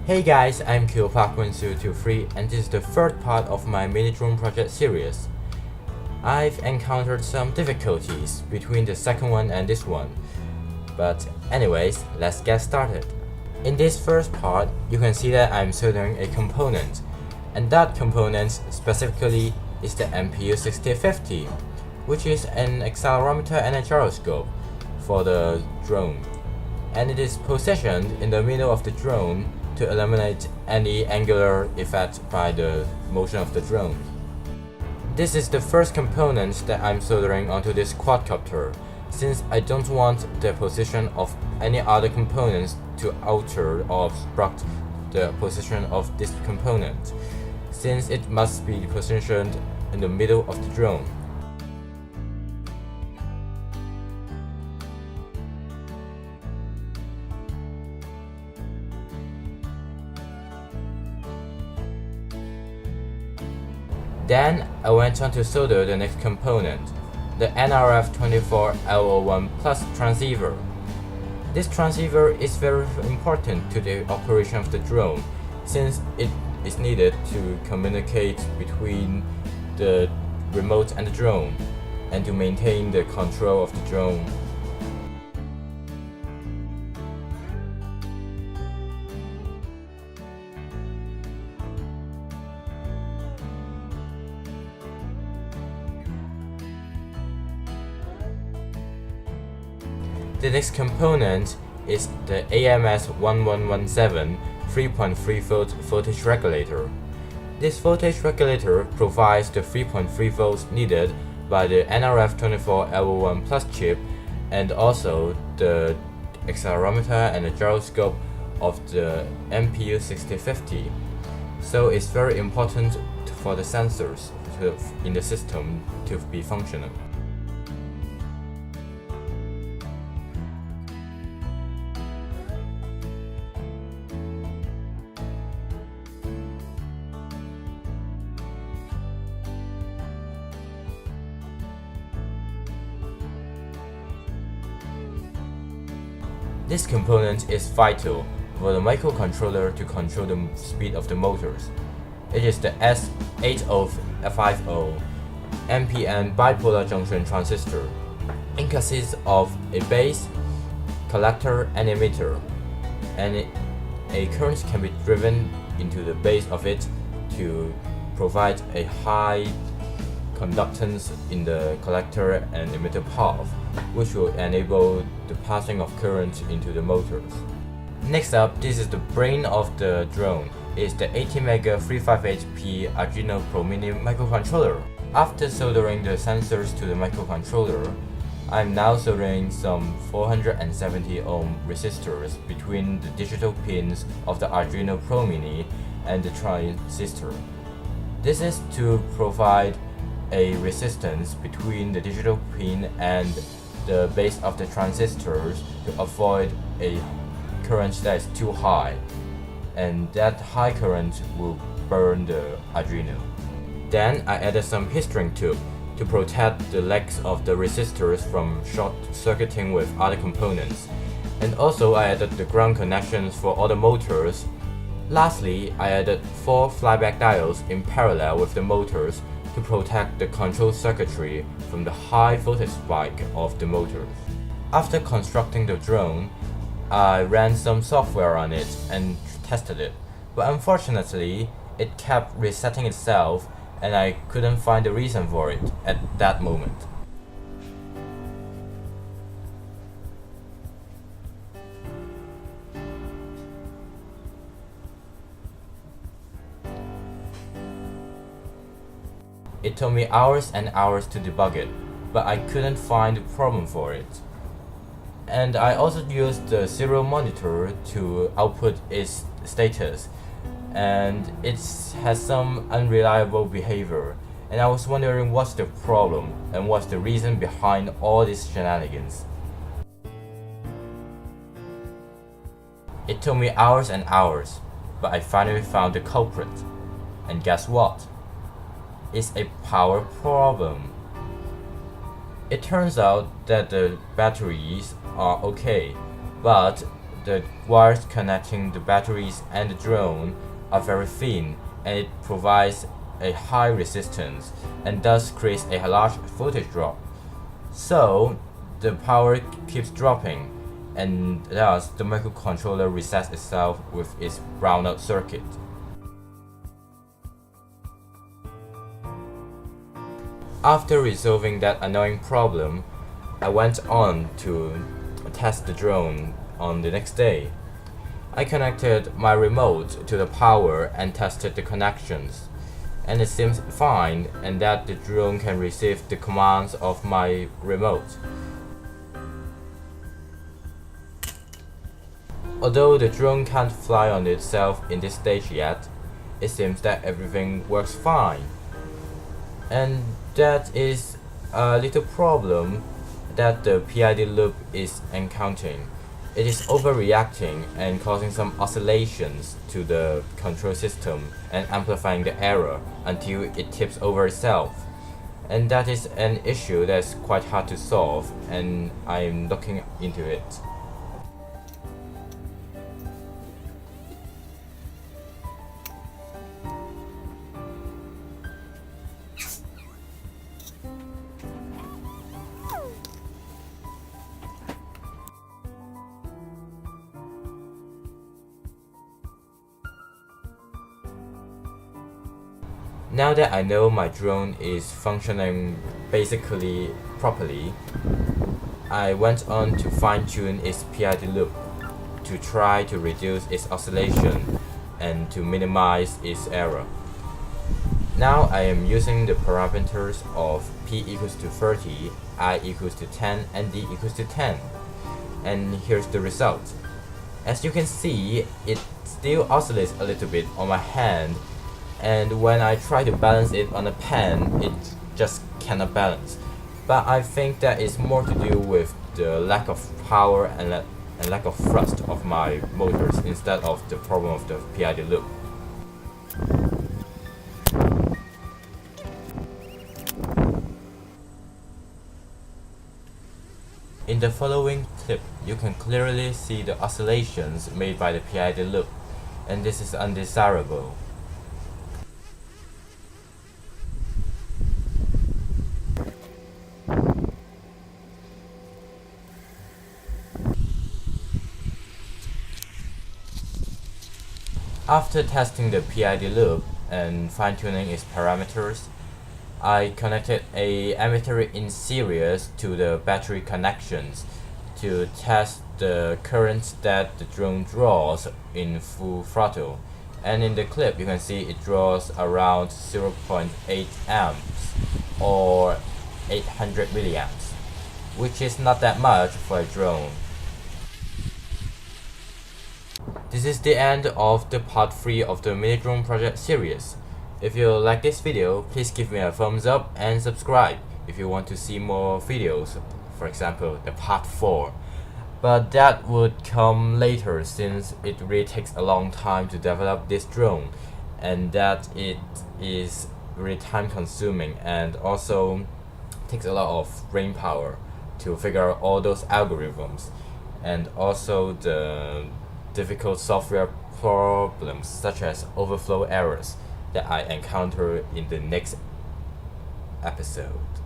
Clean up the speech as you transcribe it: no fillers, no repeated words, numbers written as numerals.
Hey guys, I'm QPark1023 and this is the third part of my mini drone project series. I've encountered some difficulties between the second one and this one, but anyways, let's get started. In this first part, you can see that I'm soldering a component, and that component specifically is the MPU6050, which is an accelerometer and a gyroscope for the drone, and it is positioned in the middle of the drone to eliminate any angular effect by the motion of the drone. This is the first component that I'm soldering onto this quadcopter, since I don't want the position of any other components to alter or obstruct the position of this component, since it must be positioned in the middle of the drone. Then I went on to solder the next component, the NRF24L01 Plus transceiver. This transceiver is very important to the operation of the drone, since it is needed to communicate between the remote and the drone, and to maintain the control of the drone. The next component is the AMS1117 3.3 volt voltage regulator. This voltage regulator provides the 3.3 volts needed by the NRF24L01 Plus chip and also the accelerometer and the gyroscope of the MPU6050. So it's very important for the sensors in the system to be functional. This component is vital for the microcontroller to control the speed of the motors. It is the S8050 NPN bipolar junction transistor. It consists of a base, collector, and emitter, and a current can be driven into the base of it to provide a high conductance in the collector and emitter path, which will enable the passing of current into the motors. Next up, this is the brain of the drone. It's the 80MEGA 358P Arduino Pro Mini microcontroller. After soldering the sensors to the microcontroller, I'm now soldering some 470 ohm resistors between the digital pins of the Arduino Pro Mini and the transistor. This is to provide a resistance between the digital pin and the base of the transistors to avoid a current that is too high, and that high current will burn the Arduino. Then I added some heat shrink tube to protect the legs of the resistors from short circuiting with other components, and also I added the ground connections for all the motors. Lastly, I added 4 flyback diodes in parallel with the motors to protect the control circuitry from the high voltage spike of the motors. After constructing the drone, I ran some software on it and tested it, but unfortunately it kept resetting itself and I couldn't find the reason for it at that moment. It took me hours and hours to debug it, but I couldn't find a problem for it. And I also used the serial monitor to output its status, and it has some unreliable behavior, and I was wondering what's the problem and what's the reason behind all these shenanigans. It took me hours and hours, but I finally found the culprit. And guess what? It's a power problem. It turns out that the batteries are okay, but the wires connecting the batteries and the drone are very thin, and it provides a high resistance and thus creates a large voltage drop. So the power keeps dropping, and thus the microcontroller resets itself with its brownout circuit. After resolving that annoying problem, I went on to test the drone on the next day. I connected my remote to the power and tested the connections, and it seems fine and that the drone can receive the commands of my remote. Although the drone can't fly on itself in this stage yet, it seems that everything works fine. And that is a little problem that the PID loop is encountering. It is overreacting and causing some oscillations to the control system and amplifying the error until it tips over itself. And that is an issue that's quite hard to solve, and I'm looking into it. Now that I know my drone is functioning basically properly, I went on to fine-tune its PID loop to try to reduce its oscillation and to minimize its error. Now I am using the parameters of P equals to 30, I equals to 10, and D equals to 10. And here's the result. As you can see, it still oscillates a little bit on my hand, and when I try to balance it on a pen, it just cannot balance. But I think that is more to do with the lack of power and lack of thrust of my motors instead of the problem of the PID loop. In the following clip, you can clearly see the oscillations made by the PID loop, and this is undesirable. After testing the PID loop and fine-tuning its parameters, I connected a emitter in series to the battery connections to test the current that the drone draws in full throttle. And in the clip you can see it draws around 0.8 amps or 800 milliamps, which is not that much for a drone. This is the end of the part 3 of the mini drone project series. If you like this video, please give me a thumbs up and subscribe if you want to see more videos, for example the part 4. But that would come later since it really takes a long time to develop this drone, and that it is really time consuming and also takes a lot of brain power to figure out all those algorithms, and also the difficult software problems such as overflow errors that I encounter in the next episode.